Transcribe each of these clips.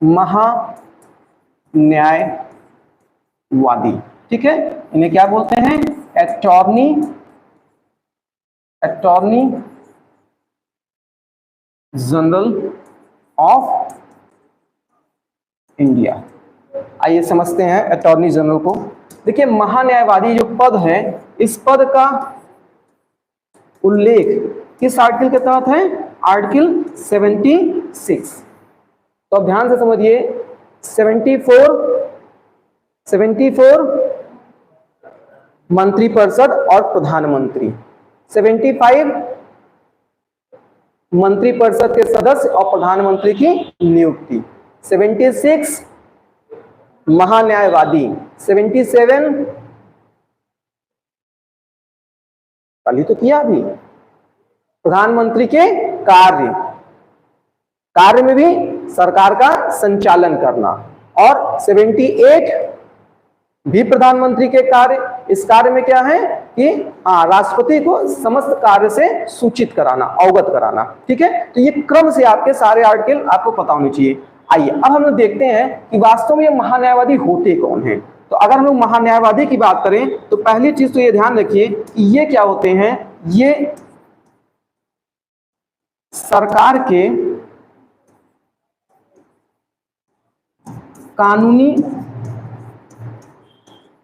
महान्यायवादी, ठीक है, इन्हें क्या बोलते हैं? Attorney general of India. आइए समझते हैं अटॉर्नी जनरल को। देखिए, महान्यायवादी जो पद है, इस पद का उल्लेख किस आर्टिकल के तहत है? आर्टिकल 76। तो अब ध्यान से समझिए, 74 मंत्रिपरिषद और प्रधानमंत्री, 75 मंत्रिपरिषद के सदस्य और प्रधानमंत्री की नियुक्ति, 76 महान्यायवादी, 77 कल ही तो किया अभी, प्रधानमंत्री के कार्य में भी सरकार का संचालन करना, और 78 भी प्रधानमंत्री के कार्य। इस कार्य में क्या है कि राष्ट्रपति को समस्त कार्य से सूचित कराना, अवगत कराना, ठीक है। तो ये क्रम से आपके सारे आर्टिकल आपको पता होने चाहिए। आइए अब हम लोग देखते हैं कि वास्तव में ये महान्यायवादी होते कौन हैं। तो अगर हम लोग महान्यायवादी की बात करें तो पहली चीज तो ये ध्यान रखिए कि ये क्या होते हैं? ये सरकार के कानूनी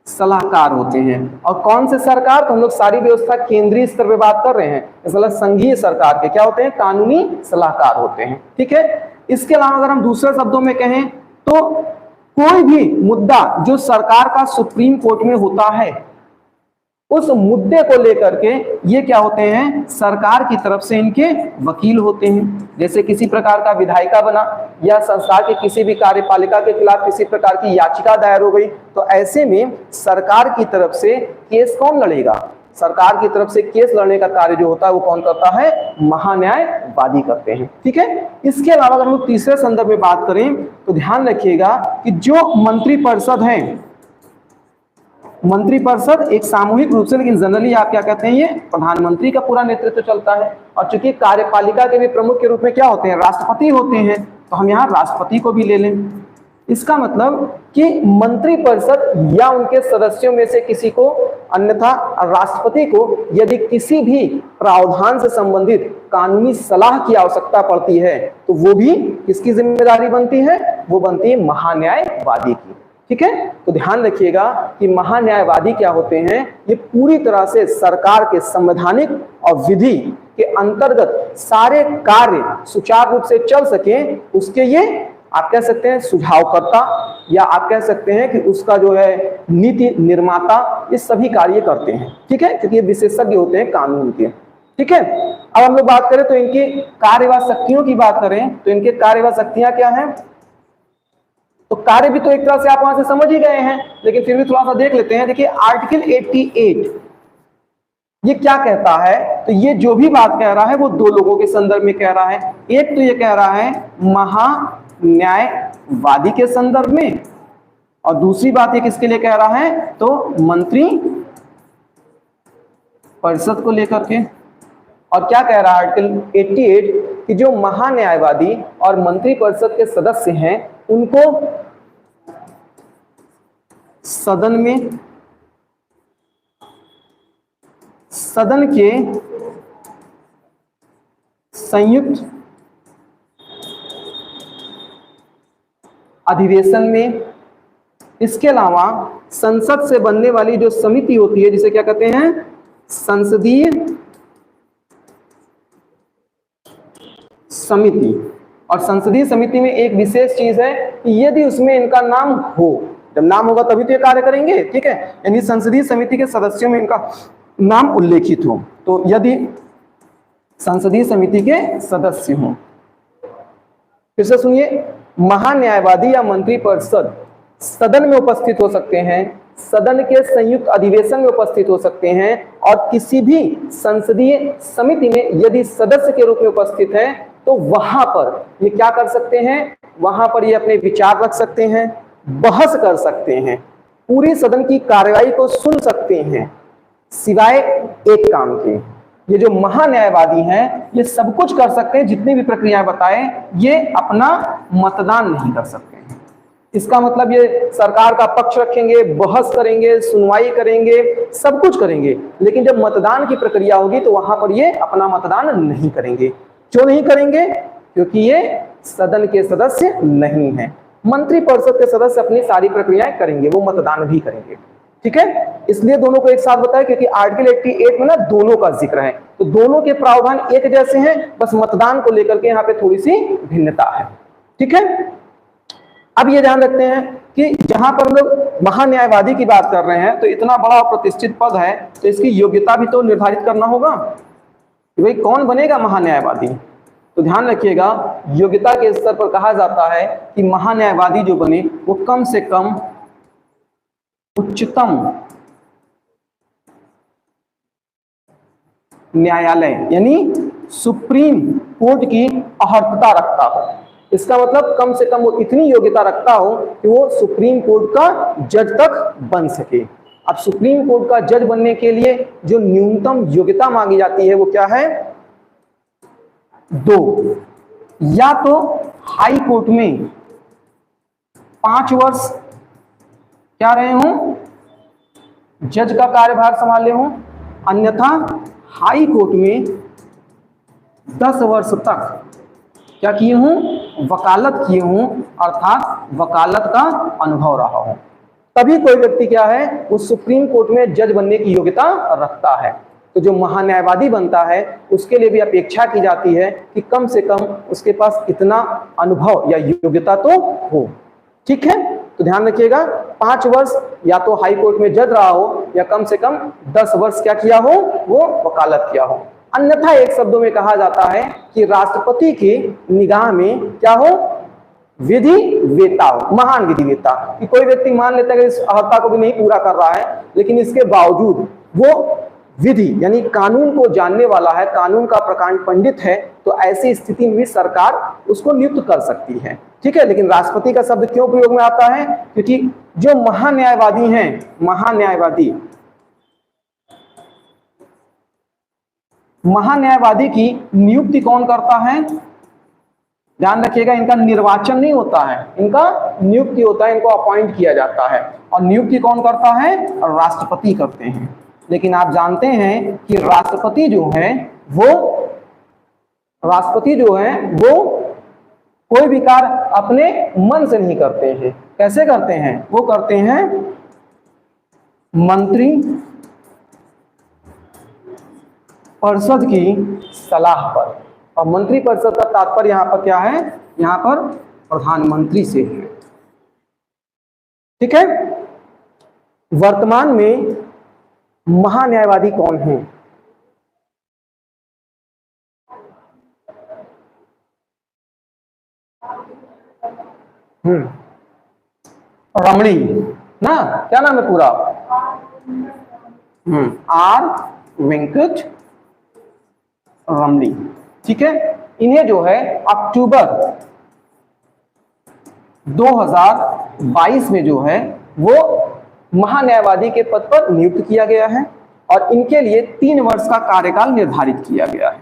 सलाहकार होते हैं। और कौन से सरकार? तो हम लोग सारी व्यवस्था केंद्रीय स्तर पे बात कर रहे हैं, इसलिए संघीय सरकार के क्या होते हैं? कानूनी सलाहकार होते हैं, ठीक है। इसके अलावा अगर हम दूसरे शब्दों में कहें तो कोई भी मुद्दा जो सरकार का सुप्रीम कोर्ट में होता है, उस मुद्दे को लेकर के ये क्या होते हैं? सरकार की तरफ से इनके वकील होते हैं। जैसे किसी प्रकार का विधायिका बना या संस्थान के किसी भी कार्यपालिका के खिलाफ किसी प्रकार की याचिका दायर हो गई, तो ऐसे में सरकार की तरफ से केस कौन लड़ेगा? सरकार की तरफ से केस लड़ने का कार्य जो होता है वो कौन करता है? महान्यायवादी करते हैं, ठीक है। इसके अलावा अगर हम लोग तीसरे संदर्भ में बात करें तो ध्यान रखिएगा कि जो मंत्रिपरिषद है, मंत्रिपरिषद एक सामूहिक रूप से, लेकिन जनरली आप क्या कहते हैं? ये प्रधानमंत्री का पूरा नेतृत्व चलता है। और चूंकि कार्यपालिका के भी प्रमुख के रूप में क्या होते हैं? राष्ट्रपति होते हैं। तो हम यहाँ राष्ट्रपति को भी ले लें। इसका मतलब कि मंत्रिपरिषद या उनके सदस्यों में से किसी को, अन्यथा राष्ट्रपति को यदि किसी भी प्रावधान से संबंधित कानूनी सलाह की आवश्यकता पड़ती है तो वो भी किसकी जिम्मेदारी बनती है? वो बनती है महान्यायवादी की, ठीक है। तो ध्यान रखिएगा कि महान्यायवादी क्या होते हैं? ये पूरी तरह से सरकार के संवैधानिक और विधि के अंतर्गत सारे कार्य सुचारू रूप से चल सके, उसके ये आप कह सकते हैं सुझावकर्ता, या आप कह सकते हैं कि उसका जो है नीति निर्माता, ये सभी कार्य करते हैं, ठीक है, क्योंकि ये विशेषज्ञ होते हैं कानून के, ठीक है। अब हम लोग बात करें तो इनकी कार्यवाही शक्तियों की बात करें तो इनके कार्यवाही शक्तियां क्या हैं? तो कार्य भी तो एक तरह से आप वहां से समझ ही गए हैं, लेकिन फिर भी थोड़ा सा देख लेते हैं। देखिए आर्टिकल 88 ये क्या कहता है? तो ये जो भी बात कह रहा है वो दो लोगों के संदर्भ में कह रहा है। एक तो ये कह रहा है महान्यायवादी के संदर्भ में, और दूसरी बात ये किसके लिए कह रहा है? तो मंत्री परिषद को लेकर के। और क्या कह रहा है आर्टिकल 88 कि जो महान्यायवादी और मंत्री परिषद के सदस्य हैं उनको सदन के संयुक्त अधिवेशन में, इसके अलावा संसद से बनने वाली जो समिति होती है जिसे क्या कहते हैं? संसदीय समिति। और संसदीय समिति में एक विशेष चीज है कि यदि उसमें इनका नाम हो, जब नाम होगा तभी तो ये कार्य करेंगे, ठीक है। यानी संसदीय समिति के सदस्यों में इनका नाम उल्लेखित हो, तो यदि संसदीय समिति के सदस्य हों। फिर से सुनिए, महान्यायवादी या मंत्री परिषद सदन में उपस्थित हो सकते हैं, सदन के संयुक्त अधिवेशन में उपस्थित हो सकते हैं, और किसी भी संसदीय समिति में यदि सदस्य के रूप में उपस्थित हैं तो वहां पर ये क्या कर सकते हैं? वहां पर ये अपने विचार रख सकते हैं, बहस कर सकते हैं, पूरी सदन की कार्यवाही को सुन सकते हैं, सिवाय एक काम के, ये जो महान्यायवादी हैं ये सब कुछ कर सकते हैं, जितनी भी प्रक्रियाएं बताएं, ये अपना मतदान नहीं कर सकते हैं। इसका मतलब ये सरकार का पक्ष रखेंगे, बहस करेंगे, सुनवाई करेंगे, सब कुछ करेंगे, लेकिन जब मतदान की प्रक्रिया होगी तो वहां पर ये अपना मतदान नहीं करेंगे। क्यों नहीं करेंगे? क्योंकि ये सदन के सदस्य नहीं है। मंत्रिपरिषद के सदस्य अपनी सारी प्रक्रियाएं करेंगे, वो मतदान भी करेंगे। ठीक है, इसलिए दोनों को एक साथ बताया क्योंकि आर्टिकल 88 में ना दोनों का जिक्र है, तो दोनों के प्रावधान एक जैसे हैं, बस मतदान को लेकर के यहाँ पे थोड़ी सी भिन्नता है। ठीक है, अब ये ध्यान रखते हैं कि जहां पर हम लोग महान्यायवादी की बात कर रहे हैं तो इतना बड़ा प्रतिष्ठित पद है, तो इसकी योग्यता भी तो निर्धारित करना होगा कि भाई कौन बनेगा महान्यायवादी। तो ध्यान रखिएगा, योग्यता के स्तर पर कहा जाता है कि महान्यायवादी जो बने वो कम से कम उच्चतम न्यायालय यानी सुप्रीम कोर्ट की अहर्ता रखता हो। इसका मतलब कम से कम वो इतनी योग्यता रखता हो कि वो सुप्रीम कोर्ट का जज तक बन सके। अब सुप्रीम कोर्ट का जज बनने के लिए जो न्यूनतम योग्यता मांगी जाती है वो क्या है? 2, या तो हाई कोर्ट में 5 वर्ष क्या रहे हूं, जज का कार्यभार संभाले हूं, अन्यथा हाई कोर्ट में 10 वर्ष तक क्या किए हूं, वकालत किए हूं, अर्थात वकालत का अनुभव रहा हो, तभी कोई व्यक्ति क्या है वो सुप्रीम कोर्ट में जज बनने की योग्यता रखता है। तो जो महान्यायवादी बनता है उसके लिए भी अपेक्षा की जाती है कि कम से कम उसके पास इतना अनुभव या योग्यता तो हो। ठीक है, तो ध्यान रखिएगा, 5 वर्ष या तो हाई कोर्ट में जज रहा हो या कम से कम 10 वर्ष क्या किया हो, वो वकालत किया हो। अन्यथा एक शब्दों में कहा जाता है कि राष्ट्रपति की निगाह में क्या हो, विधि वेता हो, महान विधि वेता। कि कोई व्यक्ति मान लेता है कि इस अहर्ता को भी नहीं पूरा कर रहा है, लेकिन इसके बावजूद वो विधि यानी कानून को जानने वाला है, कानून का प्रकांड पंडित है, तो ऐसी स्थिति में भी सरकार उसको नियुक्त कर सकती है। ठीक है, लेकिन राष्ट्रपति का शब्द क्यों प्रयोग में आता है? क्योंकि जो महान्यायवादी हैं, महान्यायवादी की नियुक्ति कौन करता है? ध्यान रखिएगा, इनका निर्वाचन नहीं होता है, इनका नियुक्ति होता है, इनको अपॉइंट किया जाता है। और नियुक्ति कौन करता है? राष्ट्रपति करते हैं। लेकिन आप जानते हैं कि राष्ट्रपति जो है वो कोई भी कार्य अपने मन से नहीं करते हैं। कैसे करते हैं? वो करते हैं मंत्री परिषद की सलाह पर। और मंत्री परिषद का तात्पर्य यहाँ पर क्या है? यहाँ पर प्रधानमंत्री से है। ठीक है, वर्तमान में महान्यायवादी कौन है? रमणी ना, क्या नाम है पूरा? आर वेंकट रमणी। ठीक है, इन्हें जो है अक्टूबर 2022 में जो है वो महान्यायवादी के पद पर नियुक्त किया गया है और इनके लिए 3 वर्ष का कार्यकाल निर्धारित किया गया है।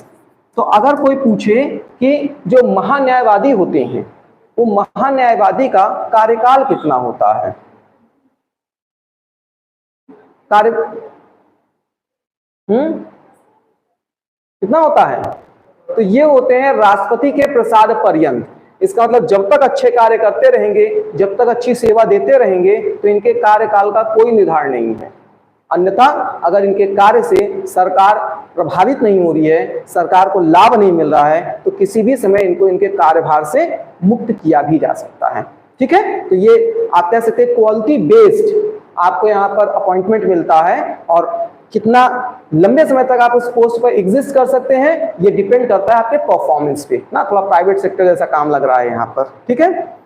तो अगर कोई पूछे कि जो महान्यायवादी होते हैं वो महान्यायवादी का कार्यकाल कितना होता है, कितना होता है? तो ये होते हैं राष्ट्रपति के प्रसाद पर्यंत। इसका मतलब जब तक अच्छे कार्य करते रहेंगे, जब तक अच्छी सेवा देते रहेंगे, तो इनके कार्यकाल का कोई निर्धारण नहीं है। अन्यथा अगर इनके कार्य से सरकार प्रभावित नहीं हो रही है, सरकार को लाभ नहीं मिल रहा है, तो किसी भी समय इनको इनके कार्यभार से मुक्त किया भी जा सकता है। ठीक है, तो ये आप कह सकते हैं क्वालिटी बेस्ड आपको यहाँ पर अपॉइंटमेंट मिलता है और कितना लंबे समय तक आप उस पोस्ट पर एग्जिस्ट कर सकते हैं ये डिपेंड करता है आपके परफॉर्मेंस पे ना। थोड़ा प्राइवेट सेक्टर जैसा काम लग रहा है यहाँ पर। ठीक है,